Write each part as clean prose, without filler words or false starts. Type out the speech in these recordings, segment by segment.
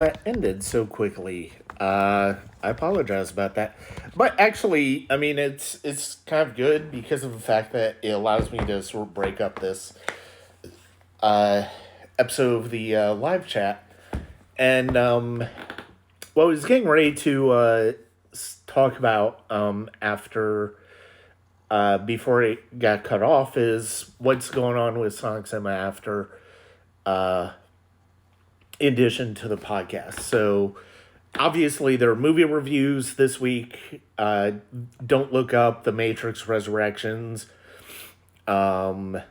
That ended so quickly. I apologize about that. But actually, I mean, it's kind of good because of the fact that it allows me to sort of break up this uh, episode of the live chat. And what I was getting ready to talk about after before it got cut off is what's going on with Sonic Cinema after, in addition to the podcast. So obviously there are movie reviews this week. Don't look up The Matrix Resurrections, Tragedy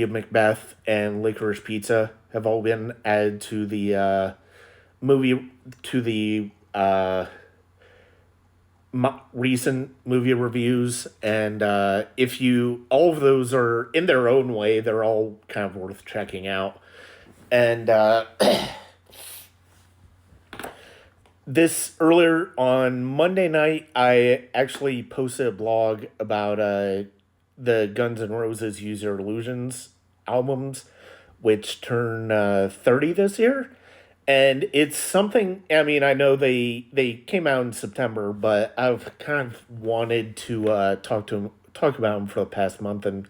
of Macbeth, and Licorice Pizza have all been added to the movie to the recent movie reviews. And if you all of those are in their own way, they're all kind of worth checking out. And this earlier on Monday night, I actually posted a blog about the Guns N' Roses Use Your Illusions albums, which turn 30 this year. And it's something, I mean, I know they came out in September, but I've kind of wanted to talk about them for the past month and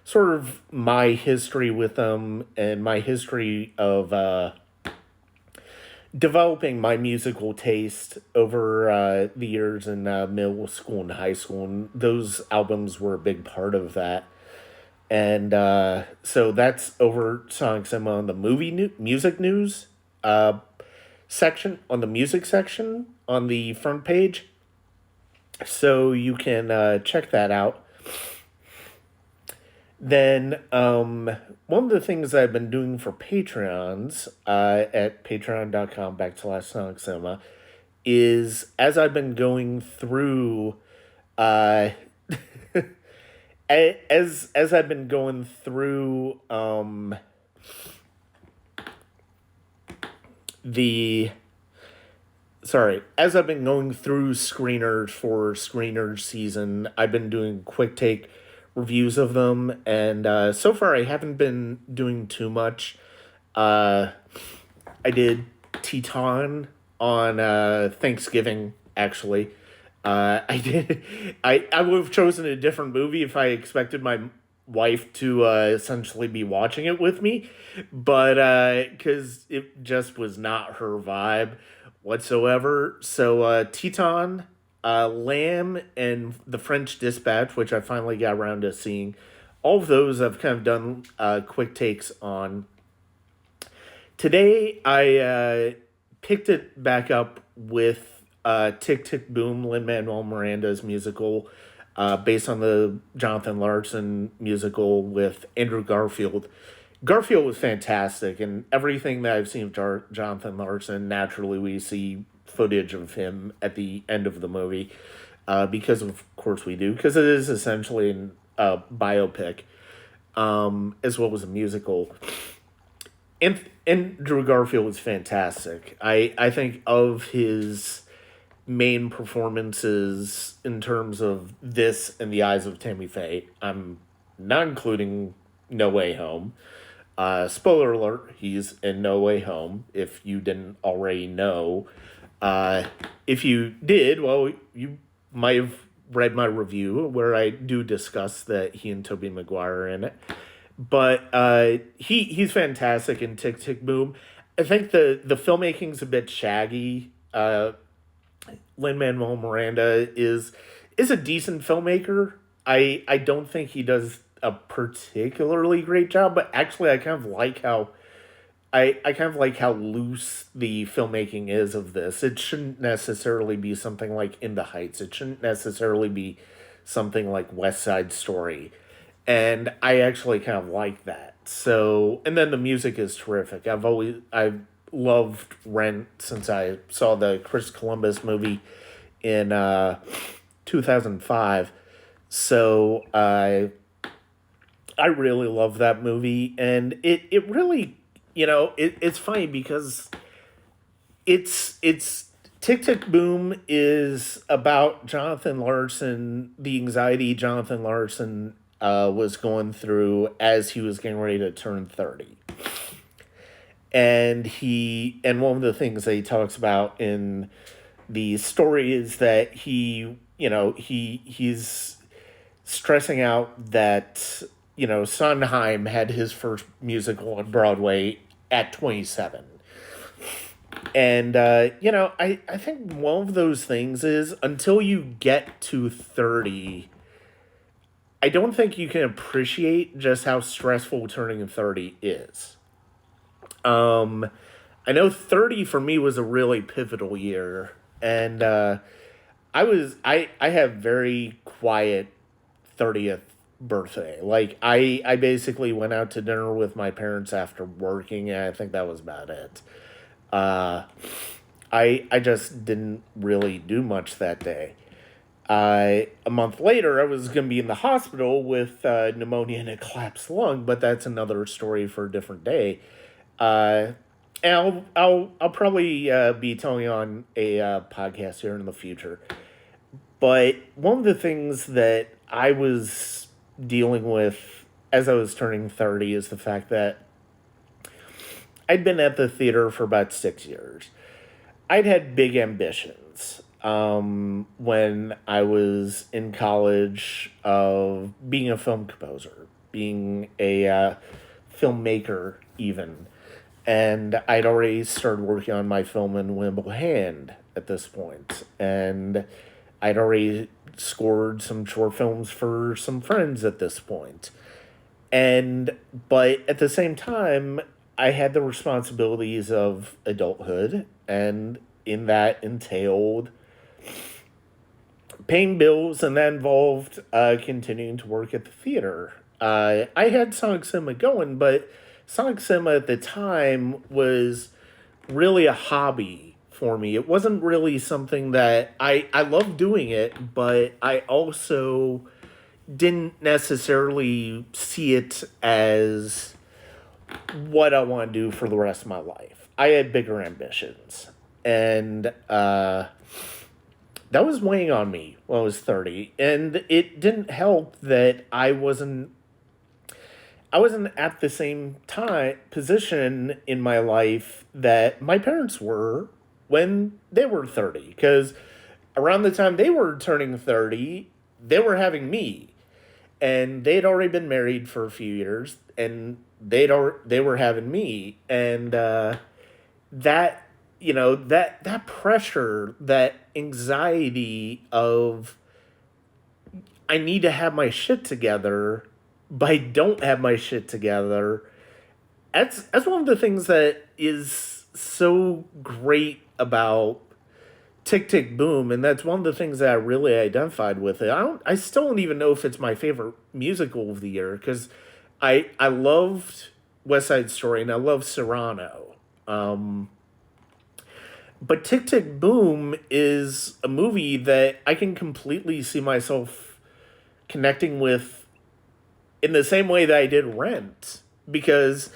sort of my history with them and my history of developing my musical taste over the years in middle school and high school, and those albums were a big part of that. And so that's over Sonic Cinema on the music news section, on the music section on the front page. So you can check that out. Then one of the things I've been doing for Patreons at patreon.com/Sonic Cinema is as I've been going through as I've been going through the as I've been going through screeners for screeners season, I've been doing quick take reviews of them, and so far I haven't been doing too much. I did Teton on Thanksgiving, actually. I did. I would have chosen a different movie if I expected my wife to essentially be watching it with me, but because it just was not her vibe whatsoever. So Teton, Lamb, and The French Dispatch, which I finally got around to seeing. All of those I've kind of done quick takes on. Today I picked it back up with Tick Tick Boom, Lin-Manuel Miranda's musical, based on the Jonathan Larson musical with Andrew Garfield. Garfield was fantastic, and everything that I've seen of Jonathan Larson, naturally we see footage of him at the end of the movie, because of course we do, because it is essentially a biopic, as well as a musical. And Drew Garfield was fantastic. I think of his main performances in terms of this and The Eyes of Tammy Faye. I'm not including No Way Home. Spoiler alert, he's in No Way Home, if you didn't already know. If you did, well, you might have read my review where I do discuss that he and Tobey Maguire are in it. But he's fantastic in Tick Tick Boom. I think the filmmaking's a bit shaggy. Lin Manuel Miranda is a decent filmmaker. I don't think he does a particularly great job, but actually I kind of like how I kind of like how loose the filmmaking is of this. It shouldn't necessarily be something like In the Heights. It shouldn't necessarily be something like West Side Story. And I actually kind of like that. So, and then the music is terrific. I've loved Rent since I saw the Chris Columbus movie in 2005. So, I really love that movie, and it really, it's funny because it's Tick Tick Boom is about Jonathan Larson, the anxiety Jonathan Larson was going through as he was getting ready to turn 30. And one of the things that he talks about in the story is that he's stressing out that Sondheim had his first musical on Broadway at 27. And I think one of those things is, until you get to 30, I don't think you can appreciate just how stressful turning 30 is. I know 30 for me was a really pivotal year, and I have very quiet 30th birthday. Like, I basically went out to dinner with my parents after working, and I think that was about it. Uh, I just didn't really do much that day. A month later, I was going to be in the hospital with pneumonia and a collapsed lung, but that's another story for a different day. Uh, and I'll probably be telling you on a podcast here in the future. But one of the things that I was dealing with as I was turning 30 is the fact that I'd been at the theater for about 6 years. I'd had big ambitions when I was in college of being a film composer, being a filmmaker, even. And I'd already started working on my film in Wimble Hand at this point. And I'd already scored some short films for some friends at this point. But at the same time, I had the responsibilities of adulthood, and in that entailed paying bills, and that involved continuing to work at the theater. I had Sonic Cinema going, but Sonic Cinema at the time was really a hobby for me. It wasn't really something that I loved doing it, but I also didn't necessarily see it as what I want to do for the rest of my life. I had bigger ambitions. And that was weighing on me when I was 30. And it didn't help that I wasn't at the same time position in my life that my parents were when they were 30. Because around the time they were turning 30, they were having me. And they'd already been married for a few years, and they were having me. And that that pressure, that anxiety of, I need to have my shit together, but I don't have my shit together. That's one of the things that is so great about Tick Tick Boom, and that's one of the things that I really identified with it. I still don't even know if it's my favorite musical of the year, because I loved West Side Story and I love Cyrano. But Tick Tick Boom is a movie that I can completely see myself connecting with in the same way that I did Rent. Because,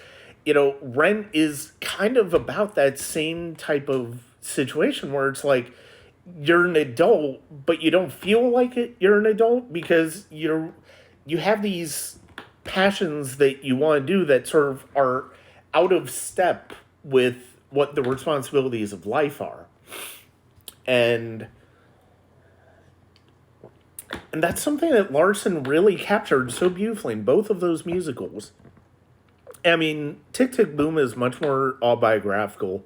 Rent is kind of about that same type of situation where it's like, you're an adult, but you don't feel like you're an adult, because you have these passions that you want to do that sort of are out of step with what the responsibilities of life are. And and that's something that Larson really captured so beautifully in both of those musicals. I mean, Tick Tick Boom is much more autobiographical,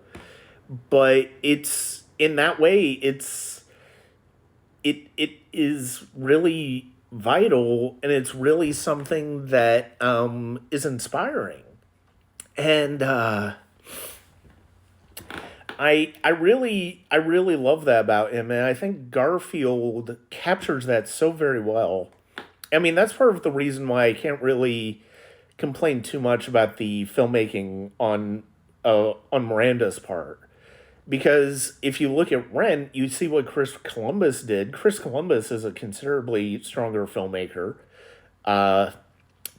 but it's in that way it is really vital, and it's really something that is inspiring. And I really love that about him, and I think Garfield captures that so very well. I mean, that's part of the reason why I can't really complain too much about the filmmaking on Miranda's part, because if you look at Rent, you see what Chris Columbus did. Chris Columbus is a considerably stronger filmmaker uh,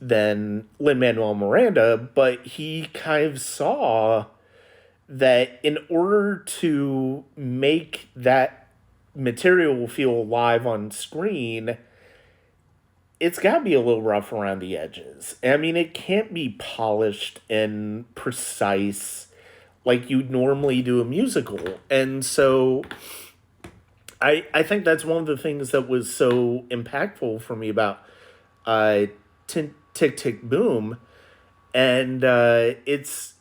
than Lin Manuel Miranda, but he kind of saw that in order to make that material feel alive on screen, it's got to be a little rough around the edges. I mean, it can't be polished and precise. like you normally do a musical. And so I think that's one of the things that was so impactful for me about uh, Tick Tick Boom. And it's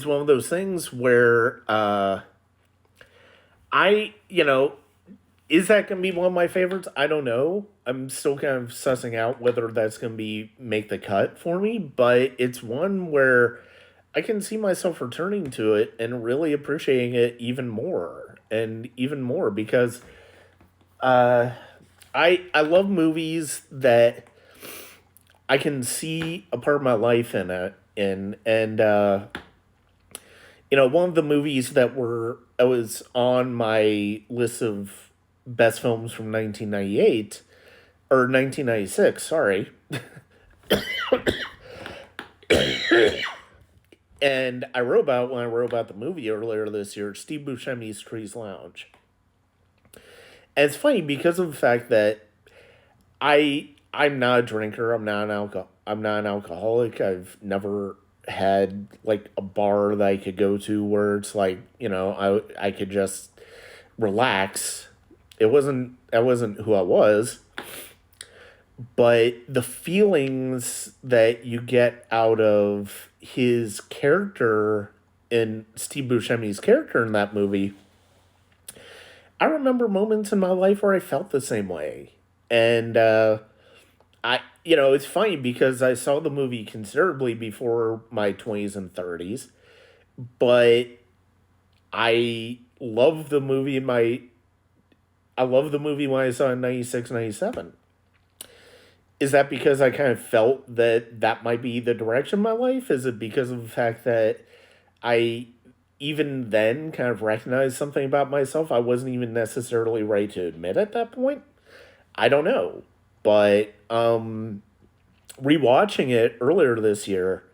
one of those things where you know, is that going to be one of my favorites? I don't know. I'm still kind of sussing out whether that's going to be make the cut for me, but it's one where I can see myself returning to it and really appreciating it even more and even more because uh, I love movies that I can see a part of my life in it and you know, one of the movies that were I was on my list of best films from 1998 or 1996, sorry. And I wrote about when I wrote about the movie earlier this year, Steve Buscemi's Trees Lounge. And it's funny because of the fact that I'm not a drinker. I'm not an alcoholic. I've never had like a bar that I could go to where it's like, you know, I could just relax. It wasn't who I was, but the feelings that you get out of his character in Steve Buscemi's character in that movie, I remember moments in my life where I felt the same way. And you know, it's funny because I saw the movie considerably before my 20s and 30s, but I love the movie in my I love the movie when I saw it in 96, 97. Is that because I kind of felt that that might be the direction of my life? Is it because of the fact that I even then kind of recognized something about myself I wasn't even necessarily ready to admit at that point? I don't know. But rewatching it earlier this year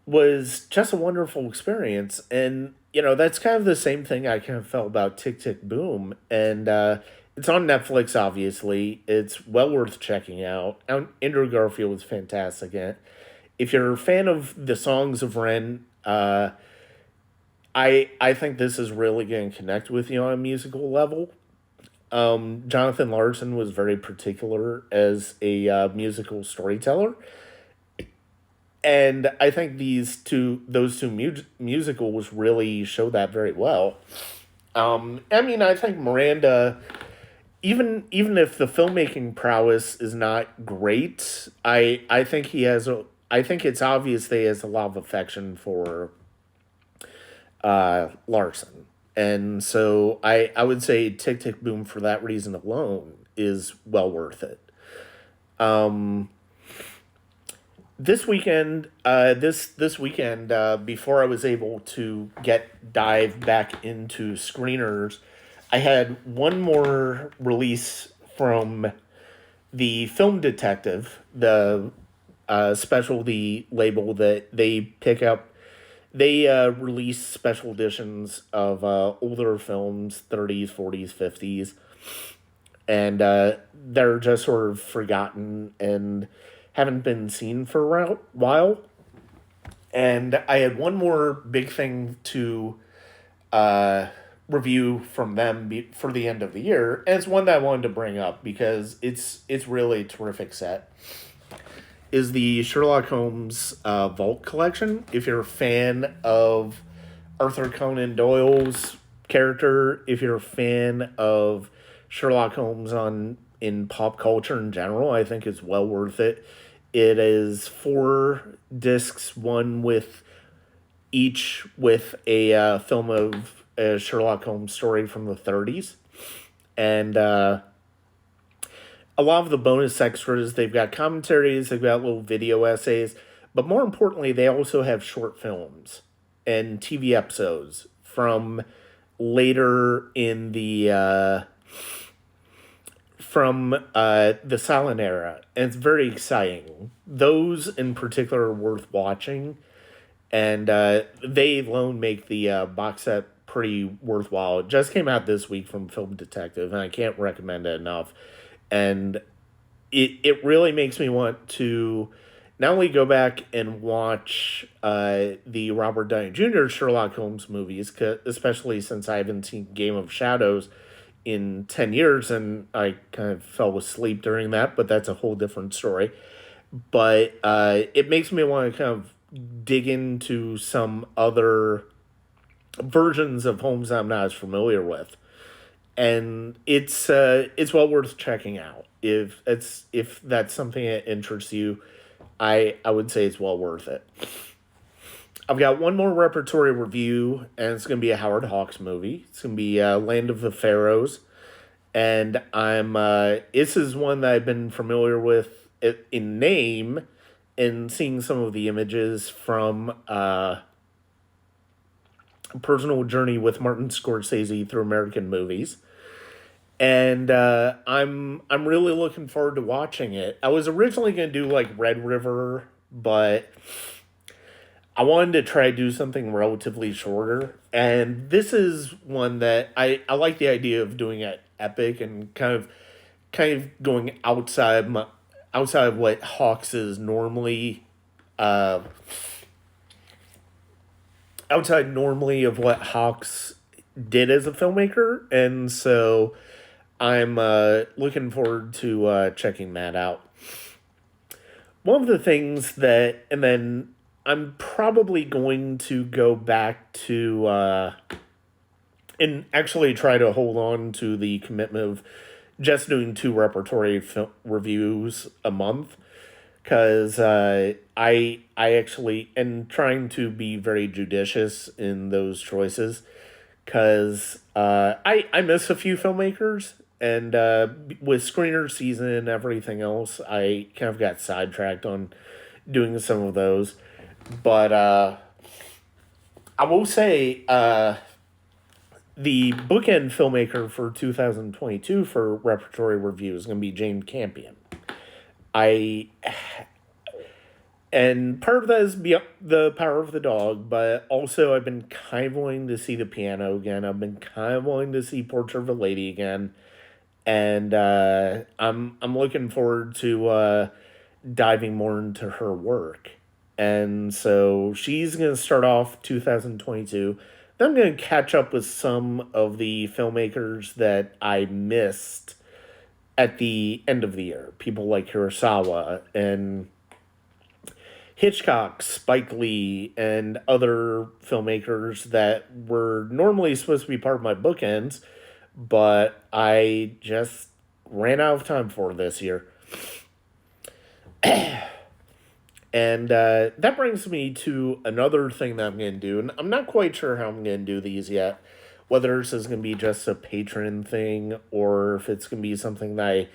was just a wonderful experience. And, you know, that's kind of the same thing I kind of felt about Tick Tick Boom. And it's on Netflix, obviously. It's well worth checking out. Andrew Garfield is fantastic in it. If you're a fan of the songs of Ren, I think this is really going to connect with you on a musical level. Jonathan Larson was very particular as a musical storyteller, and I think those two musicals really show that very well. I mean, I think Miranda, even if the filmmaking prowess is not great, I think I think it's obvious that he has a lot of affection for Larson. And so I would say Tick Tick Boom for that reason alone is well worth it. Um, this weekend, before I was able to dive back into screeners, I had one more release from the Film Detective, the specialty label that they pick up. They release special editions of older films, 30s, 40s, 50s, and they're just sort of forgotten and haven't been seen for a while. And I had one more big thing to uh, review from them for the end of the year, and it's one that I wanted to bring up because it's really a terrific set. Is the Sherlock Holmes Vault collection. If you're a fan of Arthur Conan Doyle's character, if you're a fan of Sherlock Holmes on in pop culture in general, I think it's well worth it. It is 4 discs, one with each with a film of a Sherlock Holmes story from the 30s, and a lot of the bonus extras, they've got commentaries, they've got little video essays, but more importantly, they also have short films and TV episodes from later in the silent era, and it's very exciting. Those in particular are worth watching, and they alone make the box set pretty worthwhile. It just came out this week from Film Detective, and I can't recommend it enough. And it really makes me want to not only go back and watch the Robert Downey Jr. Sherlock Holmes movies, especially since I haven't seen Game of Shadows in 10 years and I kind of fell asleep during that, but that's a whole different story. But it makes me want to kind of dig into some other versions of Holmes I'm not as familiar with. And it's well worth checking out. If that's something that interests you, I would say it's well worth it. I've got one more repertory review, and it's going to be a Howard Hawks movie. It's going to be Land of the Pharaohs, and this is one that I've been familiar with in name, and seeing some of the images from Personal Journey with Martin Scorsese through American movies. And I'm really looking forward to watching it. I was originally going to do like Red River, but I wanted to try to do something relatively shorter. And this is one that I like the idea of doing at Epic and kind of going outside of what Hawks is normally uh outside normally of what Hawks did as a filmmaker. And so I'm looking forward to checking that out. One of the things that, and then I'm probably going to go back to and actually try to hold on to the commitment of just doing two repertory reviews a month, because I actually and trying to be very judicious in those choices, because I miss a few filmmakers, and with screener season and everything else, I kind of got sidetracked on doing some of those. But I will say the bookend filmmaker for 2022 for repertory review is going to be Jane Campion. I And part of that is The Power of the Dog, but also I've been kind of wanting to see The Piano again. I've been kind of wanting to see Portrait of a Lady again, and I'm looking forward to diving more into her work. And so she's going to start off 2022. Then I'm going to catch up with some of the filmmakers that I missed at the end of the year. People like Kurosawa and Hitchcock, Spike Lee, and other filmmakers that were normally supposed to be part of my bookends, but I just ran out of time for this year. And that brings me to another thing that I'm going to do, and I'm not quite sure how I'm going to do these yet. Whether this is going to be just a Patreon thing or if it's going to be something that I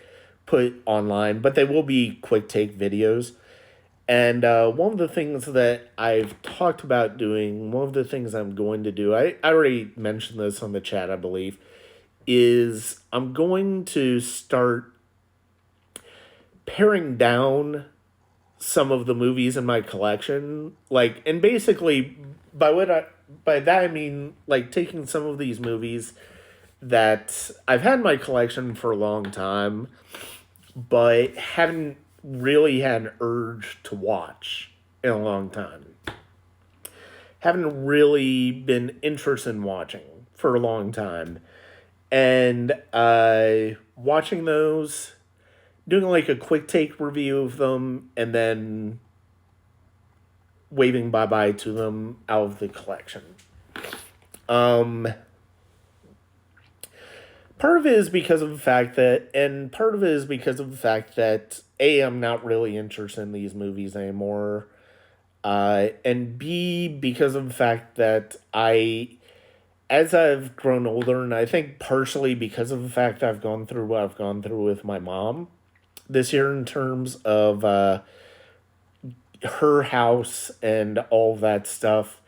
put online, but they will be quick take videos. And one of the things that I've talked about doing, one of the things I'm going to do, I already mentioned this on the chat, I believe, is I'm going to start paring down some of the movies in my collection. Like, and basically, by that I mean, like, taking some of these movies that I've had in my collection for a long time, but haven't really had an urge to watch in a long time. Haven't really been interested in watching for a long time. And watching those, doing like a quick take review of them, and then waving bye-bye to them out of the collection. Part of it is because of the fact that, A, I'm not really interested in these movies anymore, and B, because of the fact that as I've grown older, and I think partially because of the fact that I've gone through what I've gone through with my mom this year in terms of her house and all that stuff,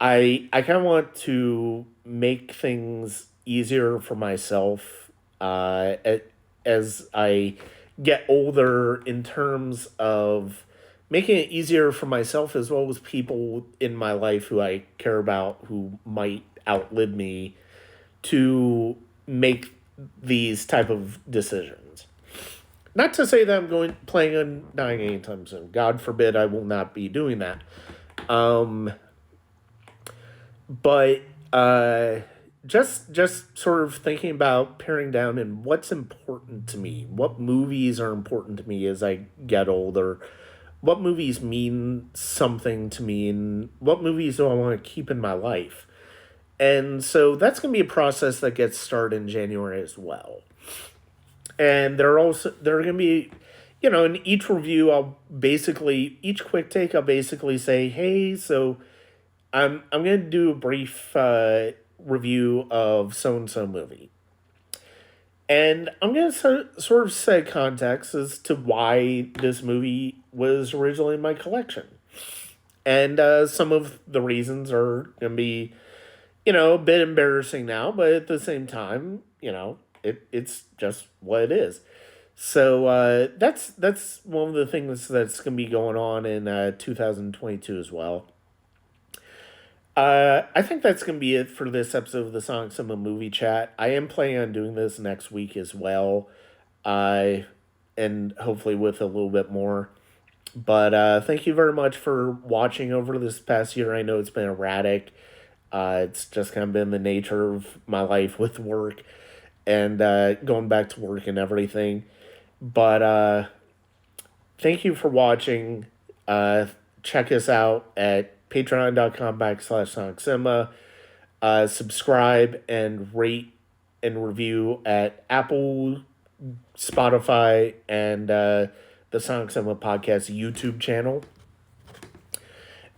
I kind of want to make things easier for myself as I get older, in terms of making it easier for myself as well as people in my life who I care about who might outlive me, to make these type of decisions. Not to say that I'm playing on dying anytime soon. God forbid I will not be doing that. Um, but just sort of thinking about paring down and what's important to me. What movies are important to me as I get older? What movies mean something to me, and what movies do I want to keep in my life? And so that's going to be a process that gets started in January as well. And there are going to be, in each review, each quick take, I'll basically say, hey, so I'm going to do a brief review of so and so movie. And I'm going to sort of set context as to why this movie was originally in my collection. And some of the reasons are going to be, a bit embarrassing now, but at the same time, it's just what it is. So that's one of the things that's going to be going on in 2022 as well. I think that's going to be it for this episode of the Sonic Cinema Movie Chat. I am planning on doing this next week as well, and hopefully with a little bit more. But thank you very much for watching over this past year. I know it's been erratic. It's just kind of been the nature of my life with work and going back to work and everything. But thank you for watching. Check us out at patreon.com/SonicCinema. Subscribe and rate and review at Apple, Spotify, and the Sonic Cinema Podcast YouTube channel.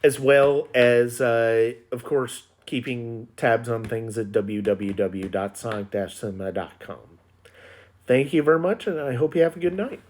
As well as, of course, keeping tabs on things at www.sonic-cinema.com. Thank you very much, and I hope you have a good night.